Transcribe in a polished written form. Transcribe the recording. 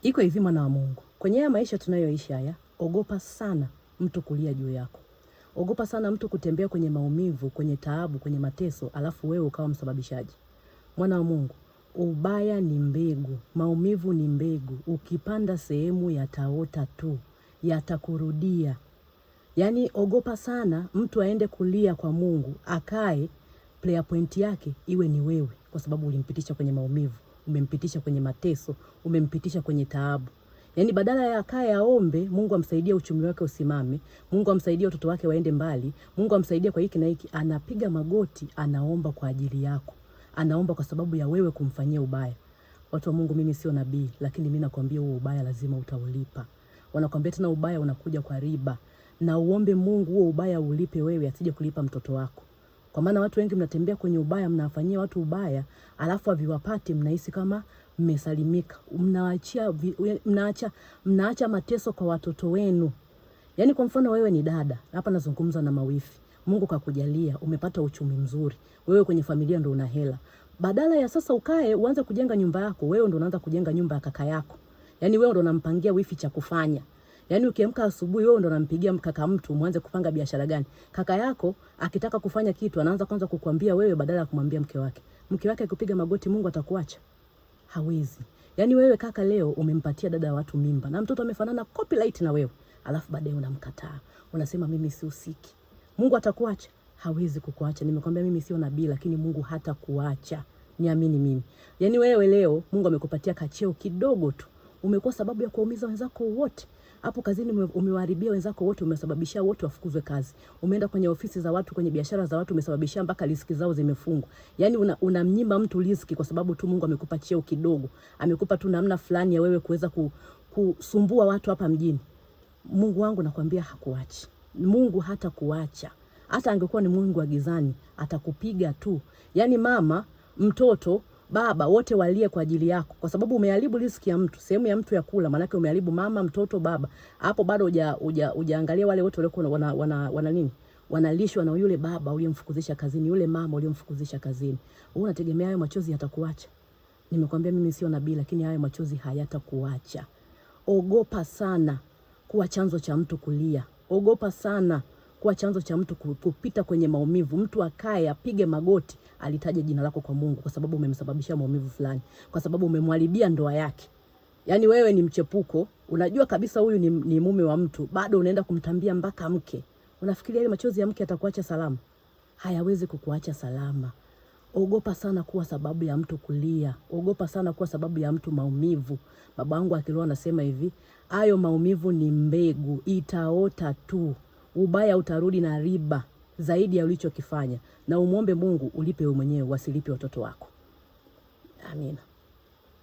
Iko hivi mwana wa Mungu. Kwenye haya maisha tunayoishi haya, ogopa sana mtu kulia juu yako. Ogopa sana mtu kutembea kwenye maumivu, kwenye taabu, kwenye mateso, alafu wewe ukawa msababishaji. Mwana wa Mungu, ubaya ni mbegu, maumivu ni mbegu. Ukipanda sehemu yataota tu, yatakurudia. Yaani ogopa sana mtu aende kulia kwa Mungu, akae player point yake iwe ni wewe, kwa sababu ulimpitisha kwenye maumivu, umempitisha kwenye mateso, umempitisha kwenye taabu. Yaani badala ya akae aombe Mungu amsaidie uchumi wake usimame, Mungu amsaidie watoto wake waende mbali, Mungu amsaidie kwa hiki na hiki, anapiga magoti, anaomba kwa ajili yako. Anaomba kwa sababu ya wewe kumfanyia ubaya. Watu wa Mungu, mimi sio nabii, lakini mimi nakwambia huo ubaya lazima utaulipa. Wanakwambia tena ubaya unakuja kwa riba. Na uombe Mungu huo ubaya ulipe wewe, asije kulipa mtoto wako. Kwa maana watu wengi mnatembea kwenye ubaya, mnafanyia watu ubaya, alafu haviwapati, mnahisi kama mmesalimika. Mnaacha mateso kwa watoto wenu. Yaani kwa mfano wewe ni dada, hapa nazungumza na mawifi. Mungu kakujalia, umepata uchumi mzuri. Wewe kwenye familia ndo una hela. Badala ya sasa ukae uanze kujenga nyumba yako, wewe ndo unaanza kujenga nyumba ya kaka yako. Yaani wewe ndo unampangia wifi cha kufanya. Yaani ukiamka asubuhi wewe ndo unampigia kaka mtu muanze kupanga biashara gani. Kaka yako akitaka kufanya kitu anaanza kwanza kukuambia wewe badala ya kumwambia mke wake. Mke wake akipiga magoti Mungu atakuacha? Hawezi. Yaani wewe kaka leo umempatia dada watu mimba na mtoto amefanana copyright na wewe. Alafu baadaye unamkataa. Unasema mimi sihusiki. Mungu atakuacha? Hawezi kukuacha. Nimekwambia mimi sio nabii, lakini Mungu hatakuacha. Niamini mimi. Yaani wewe leo Mungu amekupatia kacheo kidogo tu. Umekuwa sababu ya kuumiza wenzako wote. Hapo kazini umewaharibia wenzako wote, umesababisha wote wafukuzwe kazi. Umeenda kwenye ofisi za watu, kwenye biashara za watu, umesababisha mpaka riziki zao zimefungwa. Yaani unamnyima mtu riziki kwa sababu tu Mungu amekupa cheo kidogo. Amekupa tu namna fulani ya wewe kuweza kusumbua watu hapa mjini. Mungu wangu nakwambia hakuachi. Mungu hata kuacha. Hata angekuwa ni Mungu wa gizani, atakupiga tu. Yaani mama, mtoto, baba wote walie kwa ajili yako, kwa sababu umeharibu riziki ya mtu, sehemu ya mtu ya kula, maana yake umeharibu mama, mtoto, baba. Hapo bado hujaangalia wale wote walio wana nini? Wanalishwa na yule baba uliyemfukuzisha kazini, yule mama uliyemfukuzisha kazini. Wewe unategemea hayo machozi yatakuacha? Nimekwambia mimi sio nabii, lakini hayo machozi hayatakuacha. Ogopa sana kuwa chanzo cha mtu kulia. Ogopa sana kuwa chanzo cha mtu kupita kwenye maumivu. Mtu akae apige magoti alitaje jina lako kwa Mungu kwa sababu umemsababishia maumivu fulani, kwa sababu umemharibia ndoa yake. Yaani wewe ni mchepuko, unajua kabisa huyu ni mume wa mtu, bado unaenda kumtambia mpaka mke. Unafikiria ile machozi ya mke atakuacha salama? Hayawezi kukuacha salama. Ogopa sana kuwa sababu ya mtu kulia. Ogopa sana kuwa sababu ya mtu maumivu. Babangu akiroa anasema hivi, hayo maumivu ni mbegu, itaota tu. Ubaya utarudi na riba zaidi ya ulichokifanya, na umuombe Mungu ulipe wewe mwenyewe, wasilipe watoto wako. Amina.